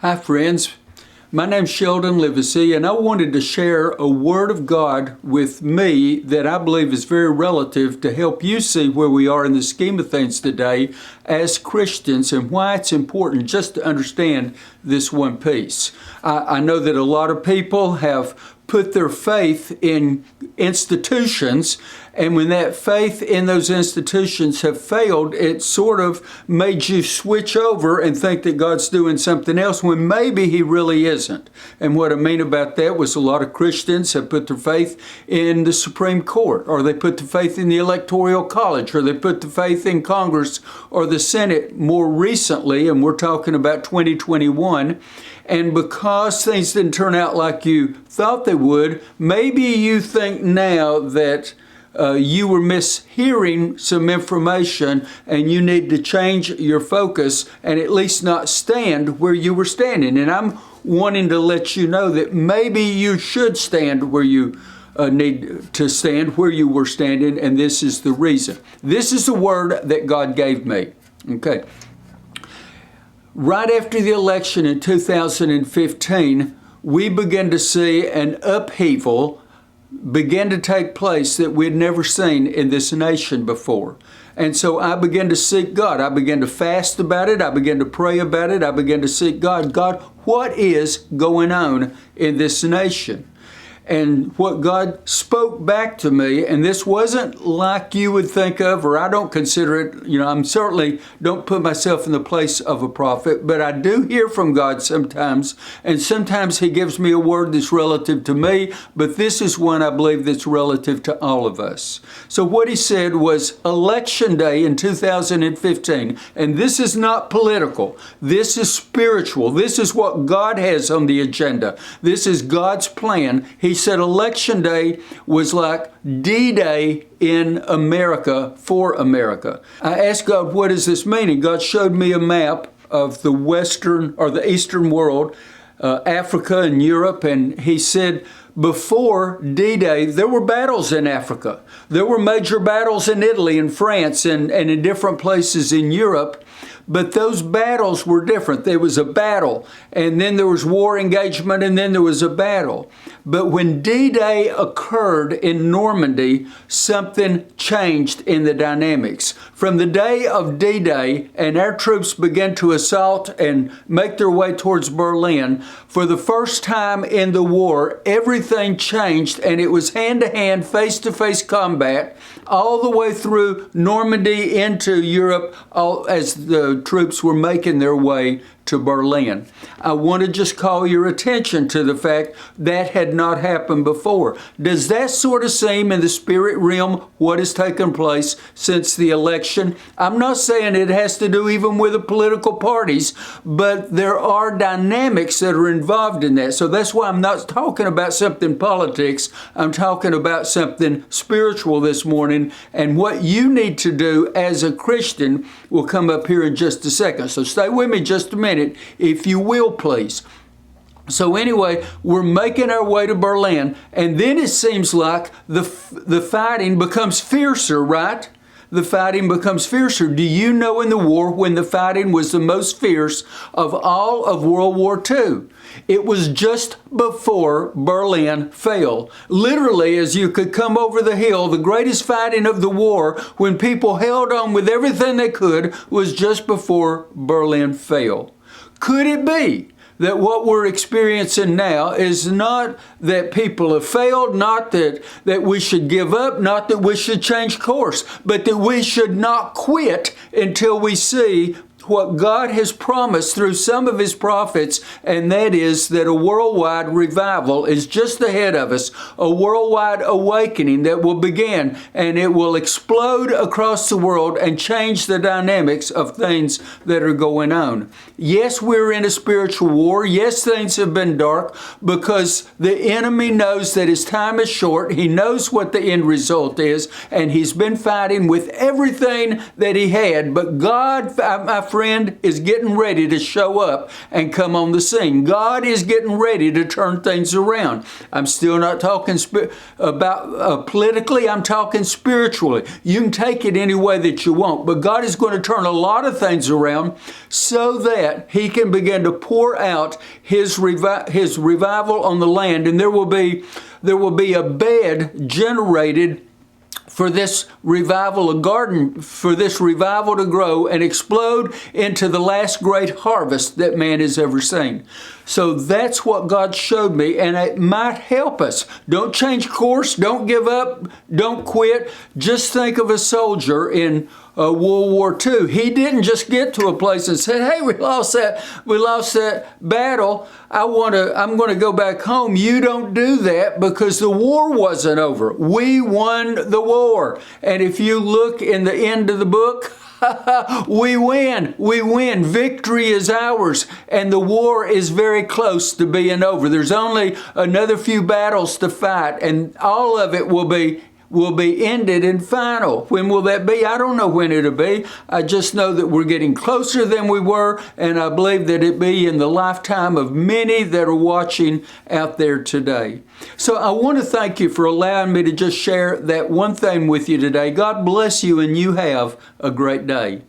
Hi friends, my name's Sheldon Livesay, and I wanted to share a word of God with me that I believe is very relative to help you see where we are in the scheme of things today as Christians and why it's important just to understand this one piece. I know that a lot of people have put their faith in institutions, and when that faith in those institutions have failed, it sort of made you switch over and think that God's doing something else when maybe He really isn't. And what I mean about that was a lot of Christians have put their faith in the Supreme Court, or they put their faith in the Electoral College, or they put their faith in Congress or the Senate more recently, and we're talking about 2021. And because things didn't turn out like you thought they would, maybe you think now that you were mishearing some information and you need to change your focus and at least not stand where you were standing. And I'm wanting to let you know that maybe you should stand where you need to stand, where you were standing, and this is the reason. This is the word that God gave me. Okay. Right after the election in 2015, we began to see an upheaval begin to take place that we'd never seen in this nation before. And so I began to seek God. I began to fast about it. I began to pray about it. I began to seek God. God, what is going on in this nation? And what God spoke back to me, and this wasn't like you would think of, or I don't consider it, I'm certainly don't put myself in the place of a prophet, but I do hear from God sometimes, and sometimes He gives me a word that's relative to me, but this is one I believe that's relative to all of us. So what He said was Election Day in 2015, and this is not political, this is spiritual, this is what God has on the agenda, this is God's plan. He said Election Day was like D-Day in America for America. I asked God, what does this mean? And God showed me a map of the Western or the Eastern world, Africa and Europe, and He said, before D-Day, there were battles in Africa. There were major battles in Italy and France and in different places in Europe. But those battles were different. There was a battle, and then there was war engagement, and then there was a battle. But when D-Day occurred in Normandy, something changed in the dynamics. From the day of D-Day, and our troops began to assault and make their way towards Berlin, for the first time in the war, everything changed, and it was hand-to-hand, face-to-face combat, all the way through Normandy into Europe, as the troops were making their way to Berlin. I want to just call your attention to the fact that had not happened before. Does that sort of seem in the spirit realm what has taken place since the election? I'm not saying it has to do even with the political parties, but there are dynamics that are involved in that. So that's why I'm not talking about something politics. I'm talking about something spiritual this morning, and what you need to do as a Christian will come up here in just a second. So stay with me just a minute, if you will, please. So anyway, we're making our way to Berlin, and then it seems like the fighting becomes fiercer, right? The fighting becomes fiercer. Do you know in the war when the fighting was the most fierce of all of World War II? It was just before Berlin fell. Literally, as you could come over the hill, the greatest fighting of the war, when people held on with everything they could, was just before Berlin fell. Could it be that what we're experiencing now is not that people have failed, not that we should give up, not that we should change course, but that we should not quit until we see what God has promised through some of His prophets, and that is that a worldwide revival is just ahead of us, a worldwide awakening that will begin, and it will explode across the world and change the dynamics of things that are going on. Yes, we're in a spiritual war. Yes, things have been dark because the enemy knows that his time is short. He knows what the end result is, and he's been fighting with everything that he had. But God, my friend, is getting ready to show up and come on the scene. God is getting ready to turn things around. I'm still not talking about politically. I'm talking spiritually. You can take it any way that you want, but God is going to turn a lot of things around so that He can begin to pour out His revival on the land, and there will be a bed generated for this revival, a garden for this revival to grow and explode into the last great harvest that man has ever seen. So that's what God showed me, and it might help us. Don't change course, don't give up, don't quit. Just think of a soldier in World War II. He didn't just get to a place and say, "Hey, we lost that battle. I'm going to go back home." You don't do that, because the war wasn't over. We won the war. And if you look in the end of the book, we win. We win. Victory is ours, and the war is very close to being over. There's only another few battles to fight, and all of it will be ended and final. When will that be? I don't know when it'll be. I just know that we're getting closer than we were, and I believe that it be in the lifetime of many that are watching out there today. So I want to thank you for allowing me to just share that one thing with you today. God bless you, and you have a great day.